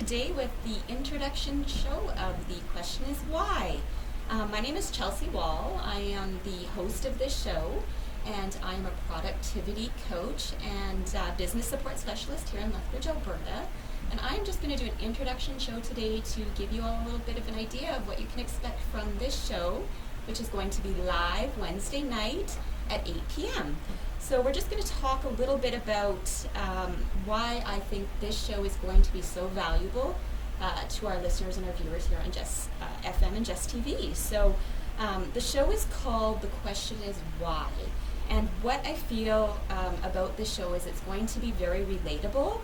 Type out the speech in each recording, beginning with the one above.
today with the introduction show of The Question is Why. My name is Chelsea Wall. I am the host of this show, and I am a productivity coach and business support specialist here in Lethbridge, Alberta. And I'm just going to do an introduction show today to give you all a little bit of an idea of what you can expect from this show, which is going to be live Wednesday night at 8 p.m. So we're just going to talk a little bit about why I think this show is going to be so valuable to our listeners and our viewers here on Jess FM and Jess TV. So the show is called The Question is Why. And what I feel about this show is it's going to be very relatable,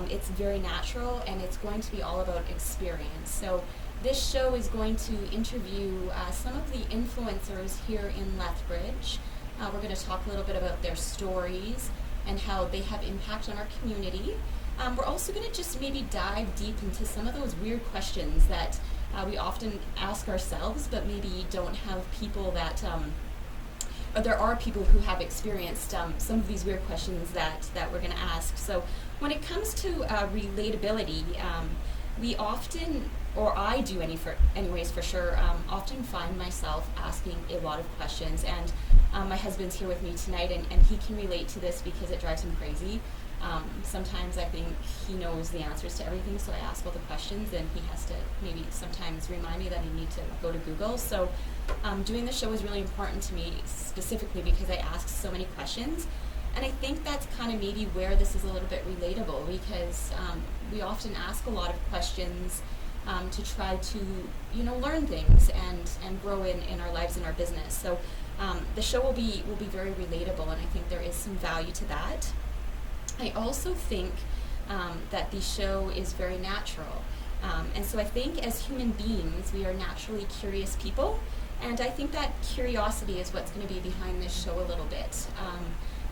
it's very natural, and it's going to be all about experience. So this show is going to interview some of the influencers here in Lethbridge. We're going to talk a little bit about their stories and how they have impact on our community. We're also going to just maybe dive deep into some of those weird questions that we often ask ourselves, but maybe don't have people that, or there are people who have experienced some of these weird questions that we're going to ask. So when it comes to relatability, we often, or I do anyways for sure, often find myself asking a lot of questions, and my husband's here with me tonight, and he can relate to this because it drives him crazy. Sometimes I think he knows the answers to everything, so I ask all the questions, and he has to maybe sometimes remind me that I need to go to Google. So doing the show is really important to me, specifically because I ask so many questions. And I think that's kind of maybe where this is a little bit relatable, because we often ask a lot of questions to try to, learn things and grow in our lives and our business. So the show will be very relatable, and I think there is some value to that. I also think that the show is very natural. And so I think as human beings, we are naturally curious people, and I think that curiosity is what's going to be behind this show a little bit.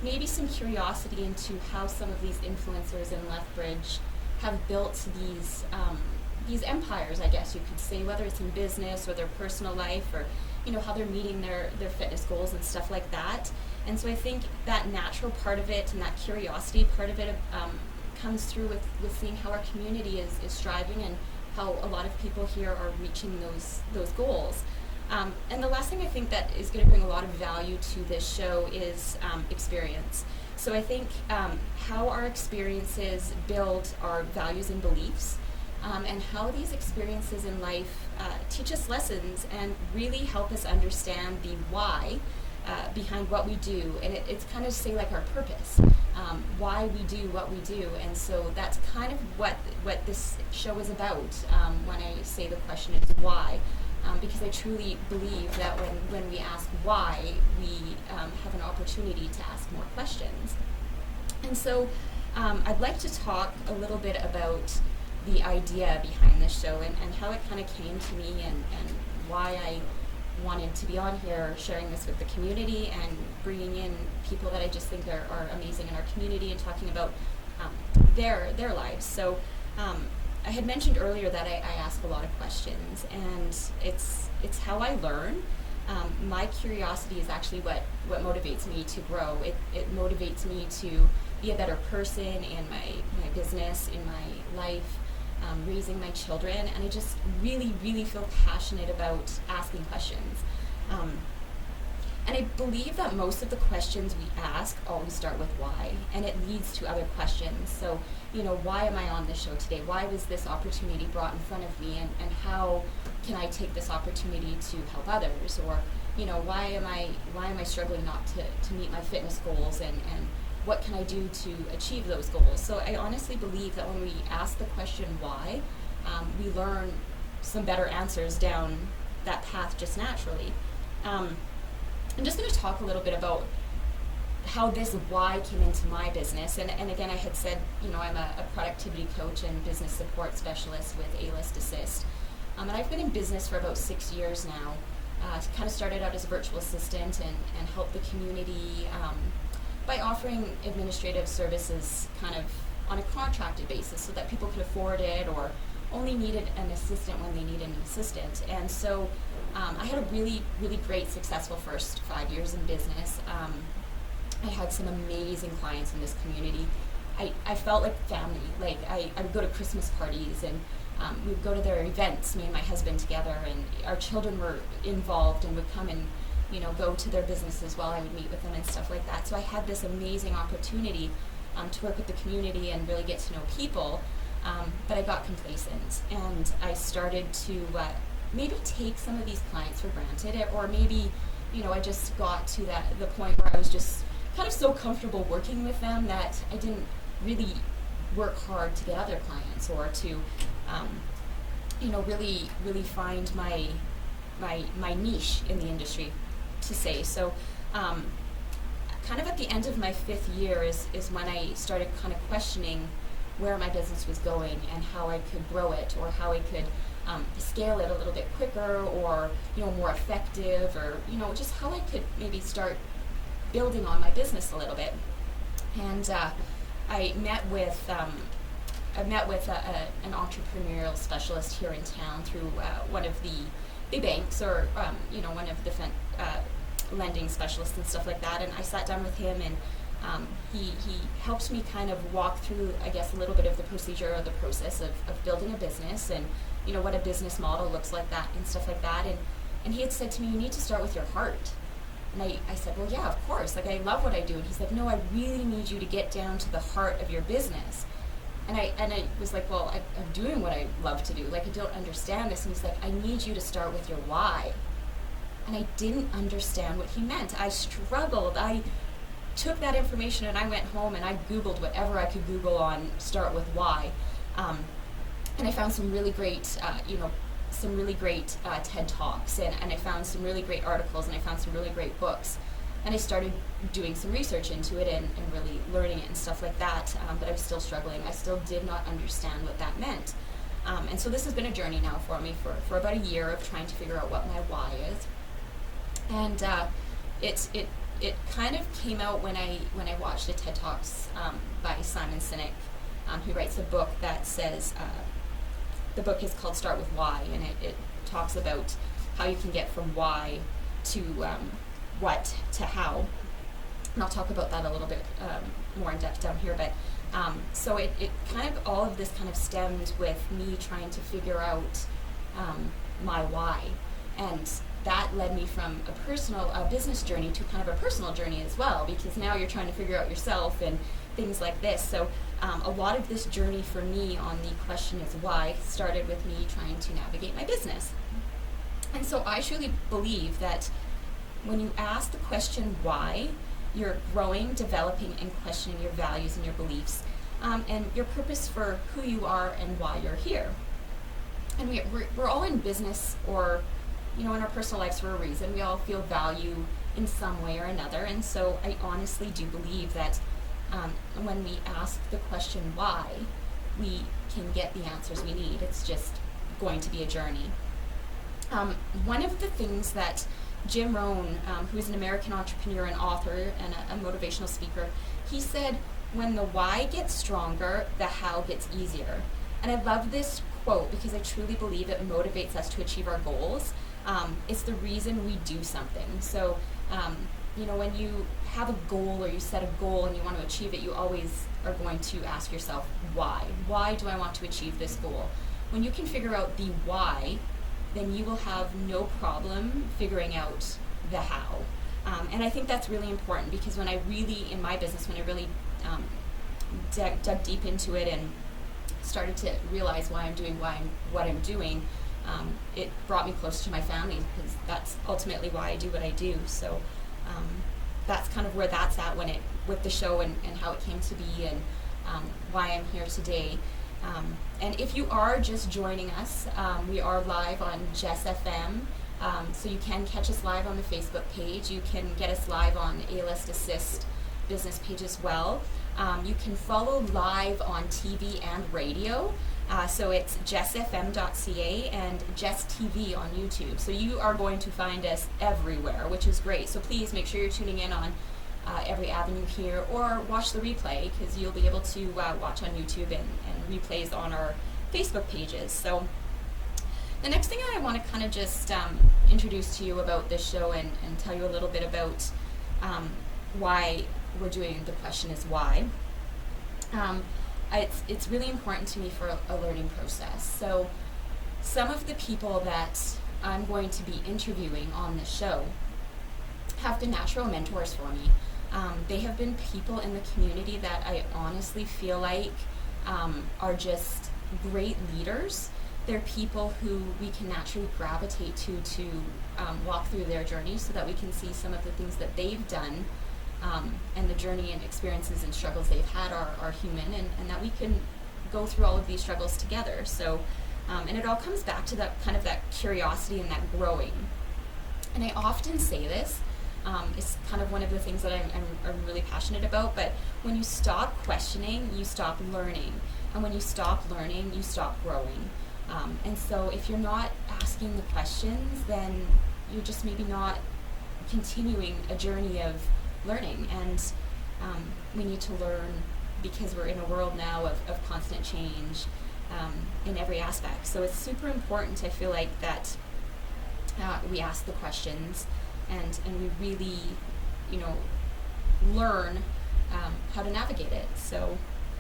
Maybe some curiosity into how some of these influencers in Lethbridge have built these empires, I guess you could say, whether it's in business or their personal life, or how they're meeting their fitness goals and stuff like that. And so I think that natural part of it and that curiosity part of it comes through with seeing how our community is striving and how a lot of people here are reaching those goals. And the last thing I think that is going to bring a lot of value to this show is experience. So I think how our experiences build our values and beliefs, and how these experiences in life teach us lessons and really help us understand the why behind what we do. And it's kind of say like our purpose, why we do what we do. And so that's kind of what this show is about when I say the question is why. Because I truly believe that when we ask why, we have an opportunity to ask more questions. And so I'd like to talk a little bit about the idea behind this show and how it kind of came to me and why I wanted to be on here sharing this with the community and bringing in people that I just think are amazing in our community and talking about their lives. So I had mentioned earlier that I ask a lot of questions, and it's how I learn. My curiosity is actually what motivates me to grow. It motivates me to be a better person in my business, in my life, raising my children, and I just really, really feel passionate about asking questions. And I believe that most of the questions we ask always start with why, and it leads to other questions. So, why am I on this show today? Why was this opportunity brought in front of me, and how can I take this opportunity to help others? Or, why am I struggling not to meet my fitness goals, and what can I do to achieve those goals? So I honestly believe that when we ask the question why, we learn some better answers down that path just naturally. I'm just going to talk a little bit about how this why came into my business. And again, I had said, I'm a productivity coach and business support specialist with A-List Assist. And I've been in business for about 6 years now. Kind of started out as a virtual assistant and helped the community by offering administrative services kind of on a contracted basis so that people could afford it or only needed an assistant when they needed an assistant. And so I had a really, really great, successful first 5 years in business. I had some amazing clients in this community. I felt like family. Like I would go to Christmas parties, and we would go to their events, me and my husband together, and our children were involved and would come and, go to their businesses while I would meet with them and stuff like that. So I had this amazing opportunity to work with the community and really get to know people, but I got complacent, and I started to maybe take some of these clients for granted, or maybe, I just got to the point where I was just kind of so comfortable working with them that I didn't really work hard to get other clients, or to, really find my niche in the industry, to say. So kind of at the end of my 5th year is when I started kind of questioning where my business was going and how I could grow it, or how I could scale it a little bit quicker, or more effective, or just how I could maybe start building on my business a little bit. And I met with an entrepreneurial specialist here in town through one of the banks, or one of the lending specialists and stuff like that. And I sat down with him, and he helped me kind of walk through, I guess, a little bit of the procedure or the process of building a business, and what a business model looks like, that and stuff like that. And he had said to me, you need to start with your heart. And I said, well, yeah, of course. Like, I love what I do. And he said, no, I really need you to get down to the heart of your business. And I was like, well, I'm doing what I love to do. Like, I don't understand this. And he's like, I need you to start with your why. And I didn't understand what he meant. I struggled. I took that information and I went home and I Googled whatever I could Google on start with why. And I found some really great, TED Talks, and I found some really great articles, and I found some really great books. And I started doing some research into it and really learning it and stuff like that, but I was still struggling. I still did not understand what that meant. And so this has been a journey now for me for about a year of trying to figure out what my why is. And it kind of came out when I watched a TED Talks by Simon Sinek, who writes a book that says, the book is called Start With Why, and it talks about how you can get from why to what to how. And I'll talk about that a little bit more in depth down here. But so it kind of, all of this kind of stemmed with me trying to figure out my why. And that led me from a business journey to kind of a personal journey as well, because now you're trying to figure out yourself and things like this. So a lot of this journey for me on the question is why started with me trying to navigate my business. And so I truly believe that when you ask the question why, you're growing, developing, and questioning your values and your beliefs, and your purpose for who you are and why you're here. And we're all in business, or in our personal lives, for a reason. We all feel value in some way or another. And so I honestly do believe that when we ask the question why, we can get the answers we need. It's just going to be a journey. One of the things that Jim Rohn, who's an American entrepreneur and author and a motivational speaker, he said, when the why gets stronger, the how gets easier. And I love this quote because I truly believe it motivates us to achieve our goals. It's the reason we do something. So, when you have a goal, or you set a goal and you want to achieve it, you always are going to ask yourself, why? Why do I want to achieve this goal? When you can figure out the why, then you will have no problem figuring out the how. And I think that's really important, because when I really, in my business, when I really dug deep into it and started to realize why I'm doing what I'm doing, it brought me closer to my family, because that's ultimately why I do what I do. So that's kind of where that's at with the show and how it came to be, and why I'm here today. And if you are just joining us, we are live on Jess FM, so you can catch us live on the Facebook page. You can get us live on A-List Assist business page as well. You can follow live on TV and radio. So it's jessfm.ca and Jess TV on YouTube. So you are going to find us everywhere, which is great. So please make sure you're tuning in on every avenue here, or watch the replay, because you'll be able to watch on YouTube and replays on our Facebook pages. So the next thing I want to kind of just introduce to you about this show and tell you a little bit about why we're doing The Question Is Why, Um, it's really important to me for a learning process. So some of the people that I'm going to be interviewing on this show have been natural mentors for me. They have been people in the community that I honestly feel like are just great leaders. They're people who we can naturally gravitate to walk through their journey so that we can see some of the things that they've done, and the journey and experiences and struggles they've had are human, and that we can go through all of these struggles together. So, and it all comes back to that kind of that curiosity and that growing. And I often say this, it's kind of one of the things that I'm really passionate about, but when you stop questioning, you stop learning. And when you stop learning, you stop growing. And so if you're not asking the questions, then you're just maybe not continuing a journey of learning. And we need to learn because we're in a world now of constant change in every aspect. So it's super important, I feel like, that we ask the questions and we really, learn how to navigate it. So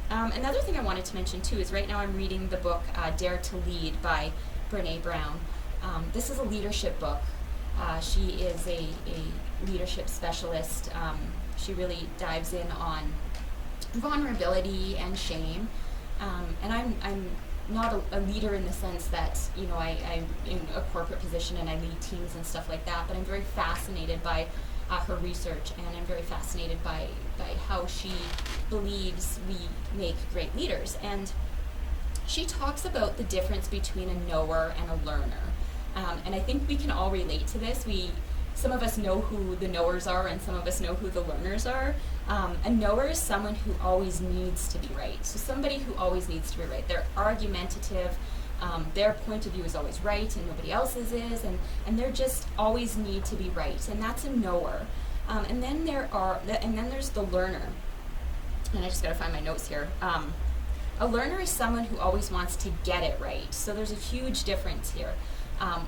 another thing I wanted to mention too is right now I'm reading the book Dare to Lead by Brené Brown. This is a leadership book. She is a leadership specialist. She really dives in on vulnerability and shame. And I'm not a leader in the sense that, I'm in a corporate position and I lead teams and stuff like that, but I'm very fascinated by her research, and I'm very fascinated by how she believes we make great leaders. And she talks about the difference between a knower and a learner. And I think we can all relate to this. Some of us know who the knowers are and some of us know who the learners are. A knower is someone who always needs to be right. So somebody who always needs to be right. They're argumentative. Their point of view is always right and nobody else's is, and they're just always need to be right. And that's a knower. And then there's the learner. And I just gotta find my notes here. A learner is someone who always wants to get it right. So there's a huge difference here.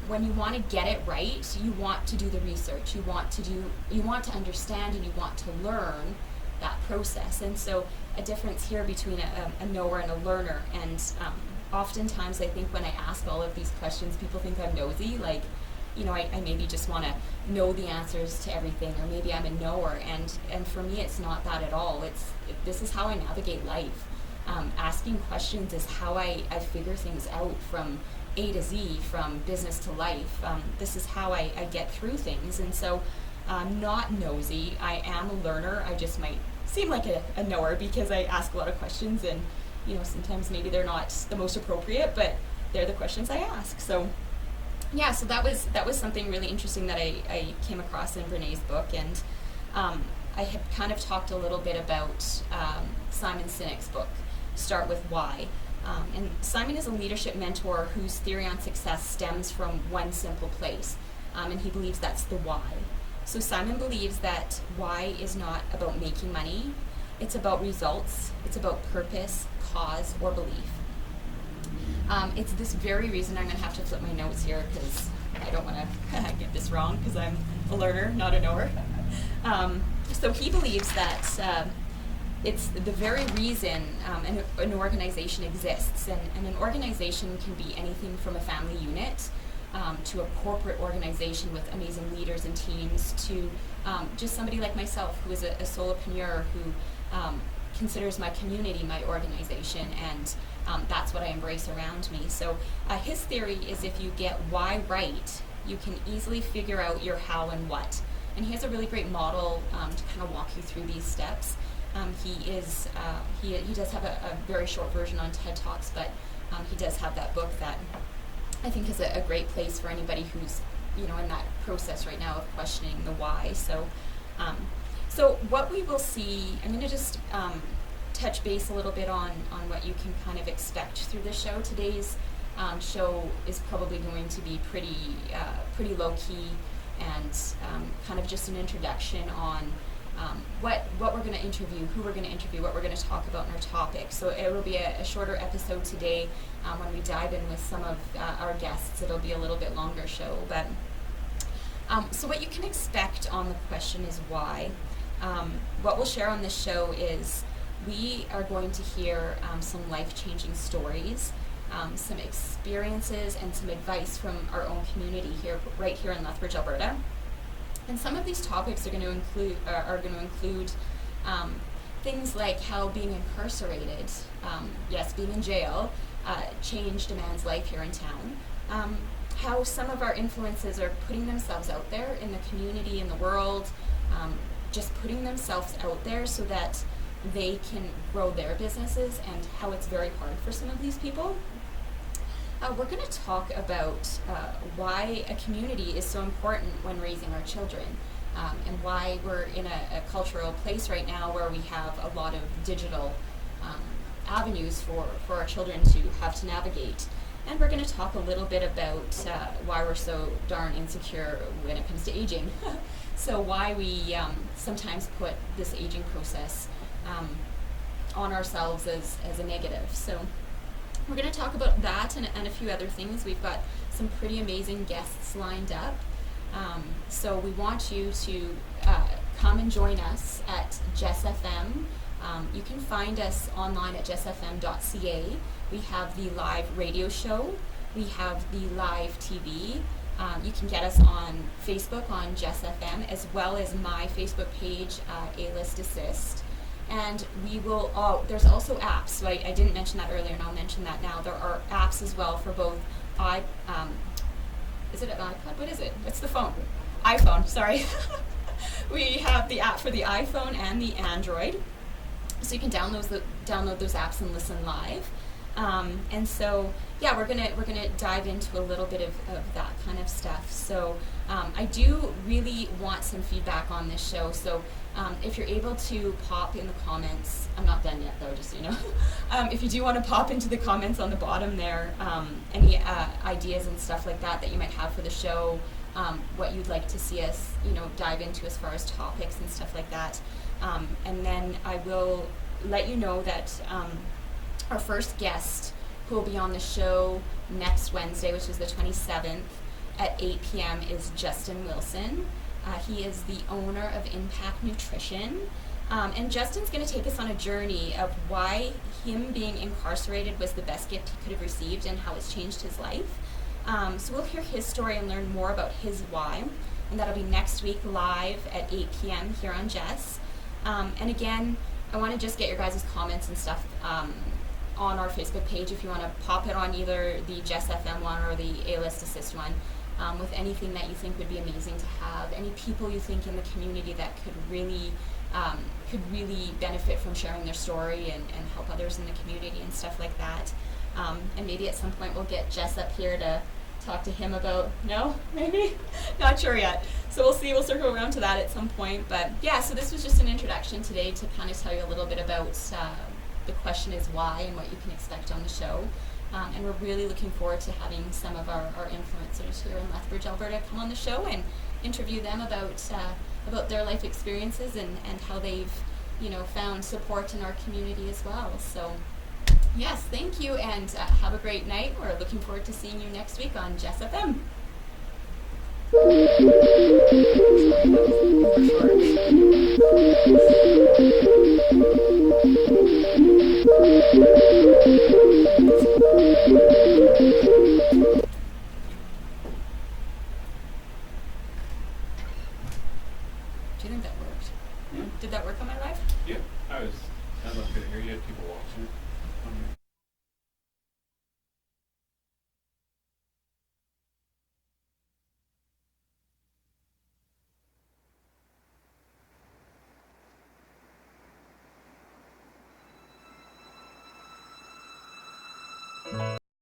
When you want to get it right, you want to do the research. You want to understand, and you want to learn that process. And so a difference here between a knower and a learner. And oftentimes I think when I ask all of these questions, people think I'm nosy, like, I maybe just want to know the answers to everything, or maybe I'm a knower. And for me, it's not that at all. This is how I navigate life. Asking questions is how I figure things out from A to Z, from business to life. This is how I get through things. And so I'm not nosy. I am a learner. I just might seem like a knower because I ask a lot of questions, and sometimes maybe they're not the most appropriate, but they're the questions I ask. So yeah, so that was something really interesting that I came across in Brené's book. And I had kind of talked a little bit about Simon Sinek's book, Start With Why. And Simon is a leadership mentor whose theory on success stems from one simple place, and he believes that's the why. So Simon believes that why is not about making money, it's about results, it's about purpose, cause, or belief. It's this very reason I'm going to have to flip my notes here because I don't want to get this wrong because I'm a learner, not a knower. So he believes that it's the very reason an organization exists, and an organization can be anything from a family unit to a corporate organization with amazing leaders and teams to just somebody like myself who is a solopreneur who considers my community my organization, and that's what I embrace around me. So his theory is if you get why right, you can easily figure out your how and what. And he has a really great model to kind of walk you through these steps. He does have a very short version on TED Talks, but he does have that book that I think is a great place for anybody who's in that process right now of questioning the why. So what we will see, I'm going to just touch base a little bit on what you can kind of expect through the show. Today's show is probably going to be pretty low key and kind of just an introduction on what we're going to interview, who we're going to interview, what we're going to talk about in our topic. So it will be a shorter episode today. When we dive in with some of our guests, it'll be a little bit longer show. But so what you can expect on the question is why. What we'll share on this show is we are going to hear some life-changing stories, some experiences, and some advice from our own community here, right here in Lethbridge, Alberta. And some of these topics are going to include things like how being incarcerated, yes, being in jail, changed a man's life here in town. How some of our influences are putting themselves out there in the community, in the world, just putting themselves out there so that they can grow their businesses, and how it's very hard for some of these people. We're going to talk about why a community is so important when raising our children, and why we're in a cultural place right now where we have a lot of digital avenues for our children to have to navigate. And we're going to talk a little bit about why we're so darn insecure when it comes to aging. So why we sometimes put this aging process on ourselves as a negative. So we're going to talk about that and a few other things. We've got some pretty amazing guests lined up. So we want you to come and join us at Jess FM. You can find us online at jessfm.ca. We have the live radio show. We have the live TV. You can get us on Facebook on Jess FM, as well as my Facebook page, A-List Assist. And we will, there's also apps. So I didn't mention that earlier, and I'll mention that now. There are apps as well for both is it an iPod? What is it? What's the phone? iPhone, sorry. We have the app for the iPhone and the Android. So you can download those apps and listen live. And so, yeah, we're gonna dive into a little bit of that kind of stuff. So I do really want some feedback on this show. So if you're able to pop in the comments, I'm not done yet though, just so you know. If you do want to pop into the comments on the bottom there, any ideas and stuff like that you might have for the show, what you'd like to see us, dive into as far as topics and stuff like that. And then I will let you know that our first guest who will be on the show next Wednesday, which is the 27th at 8 p.m. is Justin Wilson. He is the owner of Impact Nutrition. And Justin's going to take us on a journey of why him being incarcerated was the best gift he could have received and how it's changed his life. So we'll hear his story and learn more about his why. And that'll be next week live at 8 p.m. here on Jess. And again, I want to just get your guys' comments and stuff on our Facebook page if you want to pop it on either the Jess FM one or the A-List Assist one, with anything that you think would be amazing to have, any people you think in the community that could really benefit from sharing their story and help others in the community and stuff like that. And maybe at some point we'll get Jess up here to talk to him about, no, maybe? Not sure yet. So we'll see, we'll circle around to that at some point. But yeah, so this was just an introduction today to kind of tell you a little bit about the question is why and what you can expect on the show. And we're really looking forward to having some of our influencers here in Lethbridge, Alberta come on the show and interview them about their life experiences and how they've found support in our community as well. So yes, thank you, and have a great night. We're looking forward to seeing you next week on Jess FM.